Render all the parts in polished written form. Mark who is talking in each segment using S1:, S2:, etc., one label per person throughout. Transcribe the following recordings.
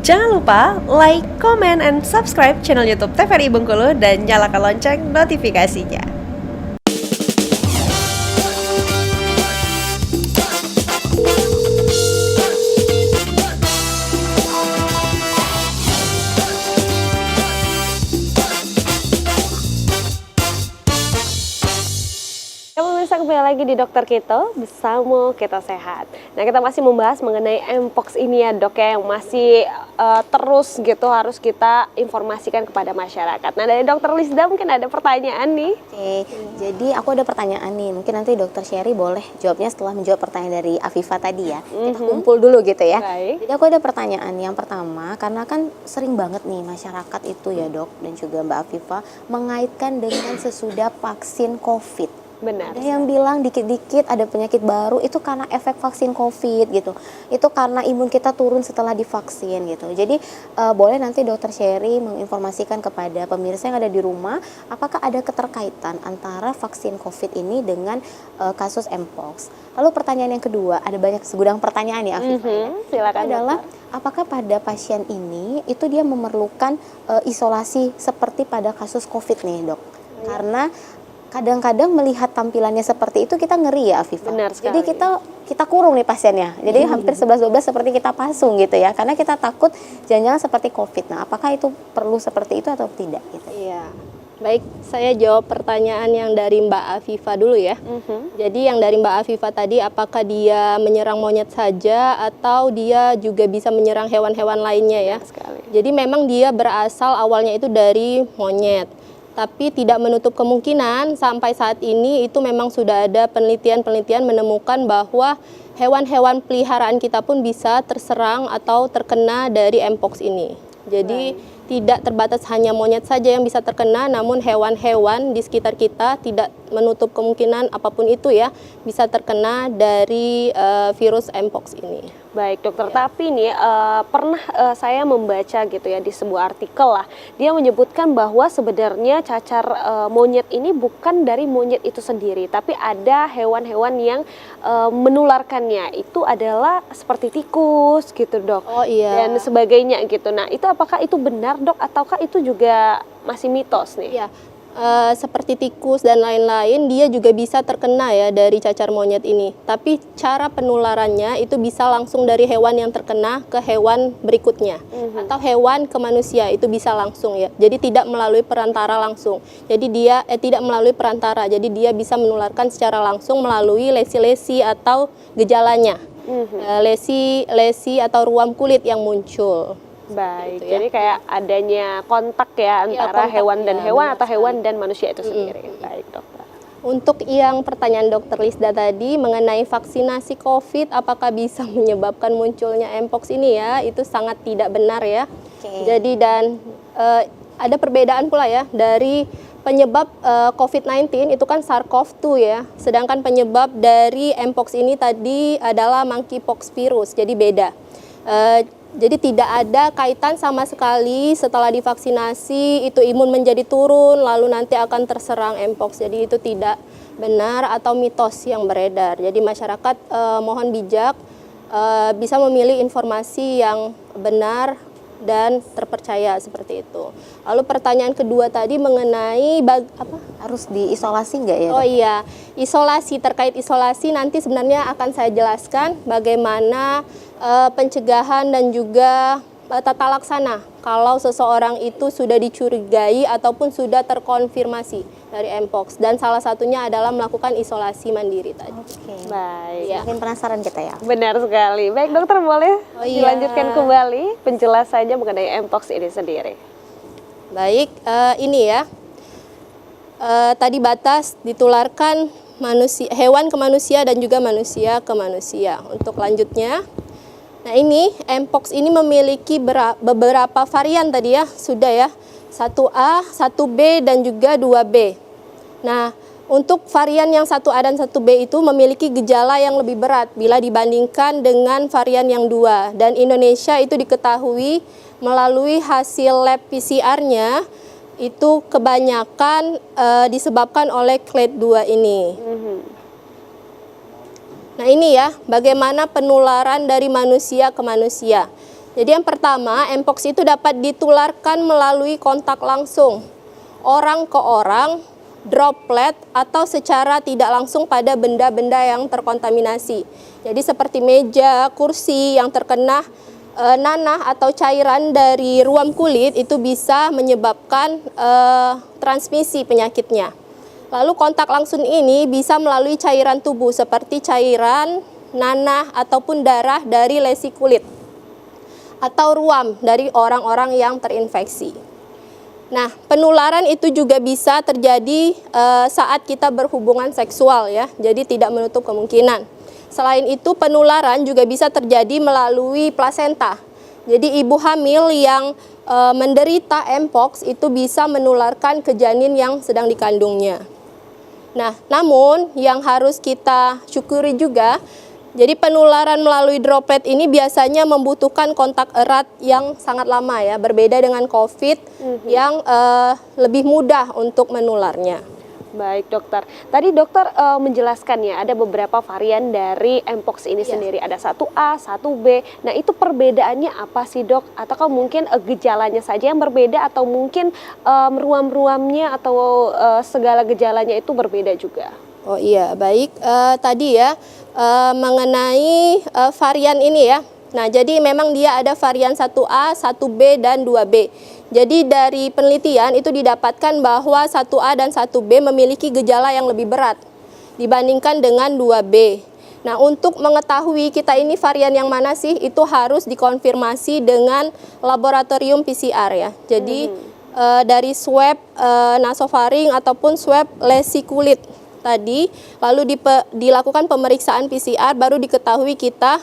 S1: Jangan lupa like, comment, and subscribe channel YouTube TVRI Bengkulu dan nyalakan lonceng notifikasinya. Kembali lagi di Dokter Kito bersama Kita Sehat. Nah, kita masih membahas mengenai Mpox ini ya dok ya, yang masih terus gitu harus kita informasikan kepada masyarakat. Nah, dari Dokter Lisda mungkin ada pertanyaan nih.
S2: Oke, jadi aku ada pertanyaan nih. Mungkin nanti Dokter Sherry boleh jawabnya setelah menjawab pertanyaan dari Afifa tadi ya. Kita kumpul dulu gitu ya.
S1: Baik.
S2: Jadi aku ada pertanyaan yang pertama, karena kan sering banget nih masyarakat itu ya dok, dan juga Mbak Afifa mengaitkan dengan sesudah vaksin COVID.
S1: Benar.
S2: Ada yang bilang dikit-dikit ada penyakit baru itu karena efek vaksin COVID gitu. Itu karena imun kita turun setelah divaksin gitu. Jadi boleh nanti Dokter Sherry menginformasikan kepada pemirsa yang ada di rumah, apakah ada keterkaitan antara vaksin COVID ini dengan kasus Mpox. Lalu pertanyaan yang kedua, ada banyak segudang pertanyaan ya Afifah.
S1: Silakan.
S2: Adalah apakah pada pasien ini itu dia memerlukan isolasi seperti pada kasus COVID nih dok? Karena kadang-kadang melihat tampilannya seperti itu kita ngeri ya Afifah.
S1: Benar sekali.
S2: Jadi kita kurung nih pasiennya. Jadi hampir 11-12 seperti kita pasung gitu ya. Karena kita takut jangan-jangan seperti COVID. Nah, apakah itu perlu seperti itu atau tidak gitu?
S3: Iya. Baik, saya jawab pertanyaan yang dari Mbak Afifa dulu ya. Jadi yang dari Mbak Afifa tadi, apakah dia menyerang monyet saja atau dia juga bisa menyerang hewan-hewan lainnya ya?
S1: Sekali.
S3: Jadi memang dia berasal awalnya itu dari monyet. Tapi tidak menutup kemungkinan sampai saat ini itu memang sudah ada penelitian-penelitian menemukan bahwa hewan-hewan peliharaan kita pun bisa terserang atau terkena dari Mpox ini. Jadi tidak terbatas hanya monyet saja yang bisa terkena, namun hewan-hewan di sekitar kita tidak menutup kemungkinan apapun itu ya bisa terkena dari virus Mpox ini.
S1: Baik dokter, tapi nih pernah saya membaca gitu ya di sebuah artikel lah, dia menyebutkan bahwa sebenarnya cacar monyet ini bukan dari monyet itu sendiri, tapi ada hewan-hewan yang menularkannya, itu adalah seperti tikus gitu dok.
S3: Oh iya.
S1: Dan sebagainya gitu. Nah itu apakah itu benar dok, ataukah itu juga masih mitos nih?
S3: Ya. Seperti tikus dan lain-lain, dia juga bisa terkena ya dari cacar monyet ini. Tapi cara penularannya itu bisa langsung dari hewan yang terkena ke hewan berikutnya, atau hewan ke manusia itu bisa langsung ya. Jadi tidak melalui perantara langsung. Jadi dia tidak melalui perantara. Jadi dia bisa menularkan secara langsung melalui lesi-lesi atau gejalanya, lesi atau ruam kulit yang muncul.
S1: Baik,
S3: gitu ya.
S1: jadi kayak adanya kontak ya antara
S3: kontak,
S1: hewan dan
S3: ya,
S1: hewan
S3: benar
S1: atau
S3: sekali.
S1: hewan dan manusia itu sendiri. Baik dokter.
S3: Untuk yang pertanyaan Dokter Lisda tadi mengenai vaksinasi COVID apakah bisa menyebabkan munculnya Mpox ini ya, itu sangat tidak benar ya. Jadi dan ada perbedaan pula ya dari penyebab COVID-19 itu kan SARS-CoV-2 ya, sedangkan penyebab dari Mpox ini tadi adalah monkeypox virus, jadi beda. Jadi tidak ada kaitan sama sekali setelah divaksinasi itu imun menjadi turun lalu nanti akan terserang Mpox. Jadi itu tidak benar atau mitos yang beredar. Jadi masyarakat mohon bijak bisa memilih informasi yang benar dan terpercaya seperti itu. Lalu pertanyaan kedua tadi mengenai
S2: Harus diisolasi nggak ya?
S3: Oh iya, isolasi, terkait isolasi nanti sebenarnya akan saya jelaskan bagaimana pencegahan dan juga tata laksana kalau seseorang itu sudah dicurigai ataupun sudah terkonfirmasi dari Mpox, dan salah satunya adalah melakukan isolasi mandiri tadi.
S2: Oke.
S1: Baik.
S3: Ya.
S2: Mungkin penasaran kita ya.
S1: Benar sekali. Baik dokter, boleh dilanjutkan kembali penjelasannya mengenai Mpox ini sendiri.
S3: Baik, ini ya. Tadi batas ditularkan hewan ke manusia dan juga manusia ke manusia. Untuk lanjutnya, nah ini Mpox ini memiliki beberapa varian tadi ya, sudah ya, 1A, 1B dan juga 2B. Nah, untuk varian yang 1A dan 1B itu memiliki gejala yang lebih berat bila dibandingkan dengan varian yang 2. Dan Indonesia itu diketahui melalui hasil lab PCR-nya itu kebanyakan disebabkan oleh clade 2 ini. Nah ini ya, bagaimana penularan dari manusia ke manusia. Jadi yang pertama, mpox itu dapat ditularkan melalui kontak langsung orang ke orang, droplet, atau secara tidak langsung pada benda-benda yang terkontaminasi. Jadi seperti meja, kursi yang terkena nanah atau cairan dari ruam kulit itu bisa menyebabkan transmisi penyakitnya. Lalu kontak langsung ini bisa melalui cairan tubuh seperti cairan, nanah, ataupun darah dari lesi kulit atau ruam dari orang-orang yang terinfeksi. Nah, penularan itu juga bisa terjadi saat kita berhubungan seksual ya, jadi tidak menutup kemungkinan. Selain itu, penularan juga bisa terjadi melalui plasenta. Jadi ibu hamil yang menderita mpox itu bisa menularkan ke janin yang sedang dikandungnya. Nah, namun yang harus kita syukuri juga, jadi penularan melalui droplet ini biasanya membutuhkan kontak erat yang sangat lama ya, berbeda dengan COVID yang lebih mudah untuk menularnya.
S1: Baik dokter, tadi dokter menjelaskan ya ada beberapa varian dari mpox ini sendiri, ada 1A, 1B. Nah itu perbedaannya apa sih dok? Ataukah mungkin gejalanya saja yang berbeda atau mungkin ruam-ruamnya atau segala gejalanya itu berbeda juga?
S3: Oh iya, baik. Tadi ya mengenai varian ini ya. Nah, jadi memang dia ada varian 1A, 1B, dan 2B. Jadi dari penelitian itu didapatkan bahwa 1A dan 1B memiliki gejala yang lebih berat dibandingkan dengan 2B. Nah, untuk mengetahui kita ini varian yang mana sih, itu harus dikonfirmasi dengan laboratorium PCR ya. Jadi dari swab nasofaring ataupun swab lesi kulit tadi, lalu dilakukan pemeriksaan PCR, baru diketahui kita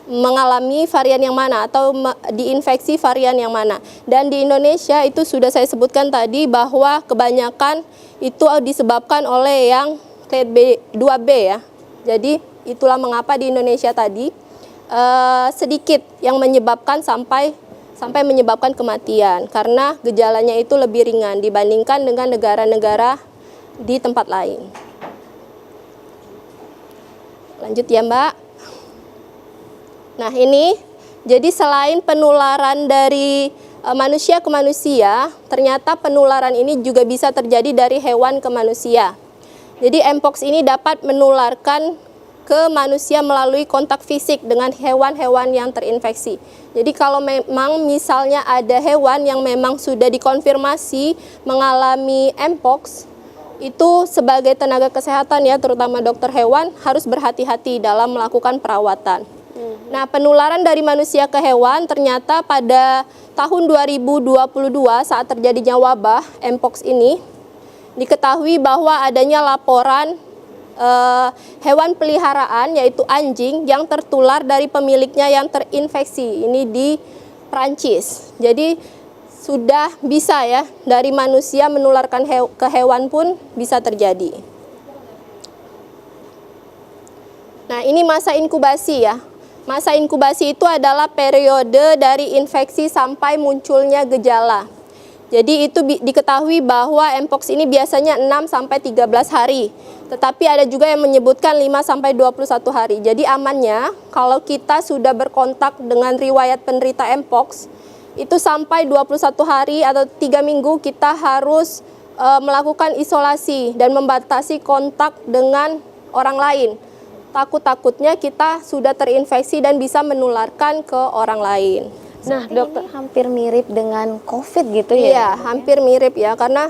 S3: mengalami varian yang mana atau diinfeksi varian yang mana. Dan di Indonesia itu sudah saya sebutkan tadi bahwa kebanyakan itu disebabkan oleh yang clade 2B ya. Jadi itulah mengapa di Indonesia tadi sedikit yang menyebabkan sampai menyebabkan kematian, karena gejalanya itu lebih ringan dibandingkan dengan negara-negara di tempat lain. Lanjut ya Mbak. Nah ini, jadi selain penularan dari manusia ke manusia, ternyata penularan ini juga bisa terjadi dari hewan ke manusia. Jadi mpox ini dapat menularkan ke manusia melalui kontak fisik dengan hewan-hewan yang terinfeksi. Jadi kalau memang misalnya ada hewan yang memang sudah dikonfirmasi mengalami mpox, itu sebagai tenaga kesehatan ya, terutama dokter hewan, harus berhati-hati dalam melakukan perawatan. Nah, penularan dari manusia ke hewan ternyata pada tahun 2022 saat terjadinya wabah mpox ini, diketahui bahwa adanya laporan hewan peliharaan yaitu anjing yang tertular dari pemiliknya yang terinfeksi, ini di Prancis. Jadi sudah bisa ya, dari manusia menularkan ke hewan pun bisa terjadi. Nah, ini masa inkubasi ya. Masa inkubasi itu adalah periode dari infeksi sampai munculnya gejala. Jadi itu diketahui bahwa mpox ini biasanya 6-13 hari. Tetapi ada juga yang menyebutkan 5-21 hari. Jadi amannya kalau kita sudah berkontak dengan riwayat penderita mpox, itu sampai 21 hari atau 3 minggu kita harus melakukan isolasi dan membatasi kontak dengan orang lain. Takut-takutnya kita sudah terinfeksi dan bisa menularkan ke orang lain.
S2: Nah, dokter, ini hampir mirip dengan COVID gitu ya?
S3: Iya, hampir mirip ya, karena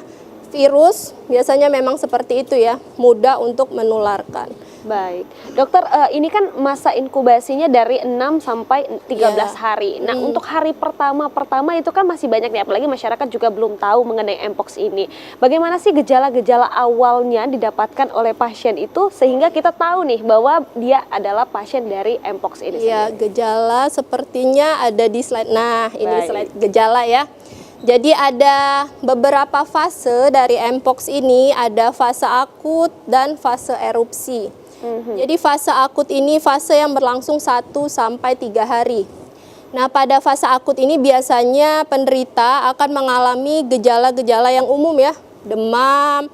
S3: virus biasanya memang seperti itu ya, mudah untuk menularkan.
S1: Baik, dokter, ini kan masa inkubasinya dari 6 sampai 13 hari. Nah, untuk hari pertama itu kan masih banyak nih, apalagi masyarakat juga belum tahu mengenai mpox ini. Bagaimana sih gejala-gejala awalnya didapatkan oleh pasien itu sehingga kita tahu nih bahwa dia adalah pasien dari mpox ini?
S3: Iya, gejala sepertinya ada di slide. Nah, ini slide gejala ya. Jadi ada beberapa fase dari mpox ini, ada fase akut dan fase erupsi. Jadi fase akut ini fase yang berlangsung 1-3 hari. Nah, pada fase akut ini biasanya penderita akan mengalami gejala-gejala yang umum ya, demam,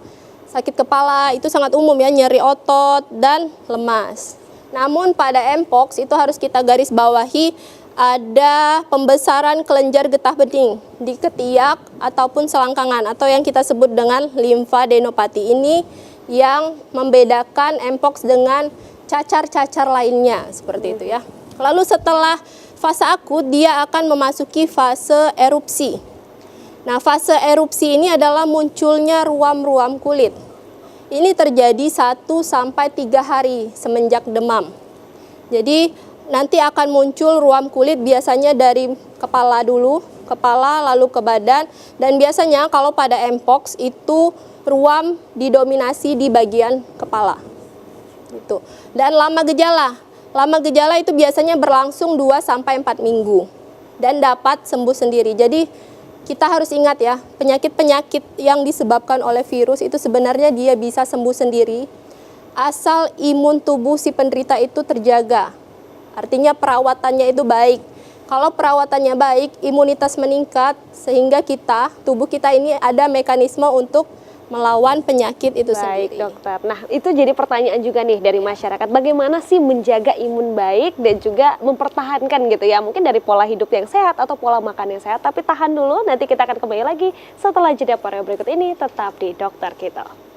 S3: sakit kepala, itu sangat umum ya, nyeri otot, dan lemas. Namun pada mpox itu harus kita garis bawahi, ada pembesaran kelenjar getah bening di ketiak ataupun selangkangan atau yang kita sebut dengan limfadenopati. Ini yang membedakan mpox dengan cacar-cacar lainnya seperti itu ya. Lalu setelah fase akut dia akan memasuki fase erupsi. Nah, fase erupsi ini adalah munculnya ruam-ruam kulit. Ini terjadi 1 sampai 3 hari semenjak demam. Jadi nanti akan muncul ruam kulit biasanya dari kepala dulu, kepala lalu ke badan, dan biasanya kalau pada mpox itu ruam didominasi di bagian kepala. Itu. Dan lama gejala itu biasanya berlangsung 2 sampai 4 minggu dan dapat sembuh sendiri. Jadi kita harus ingat ya, penyakit-penyakit yang disebabkan oleh virus itu sebenarnya dia bisa sembuh sendiri asal imun tubuh si penderita itu terjaga. Artinya perawatannya itu baik. Kalau perawatannya baik, imunitas meningkat sehingga tubuh kita ini ada mekanisme untuk melawan penyakit itu
S1: Baik,
S3: sendiri.
S1: dokter. Nah, itu jadi pertanyaan juga nih dari masyarakat. Bagaimana sih menjaga imun baik dan juga mempertahankan gitu ya? Mungkin dari pola hidup yang sehat atau pola makan yang sehat. Tapi tahan dulu, nanti kita akan kembali lagi setelah jeda pariwara berikut ini. Tetap di Dokter Kita.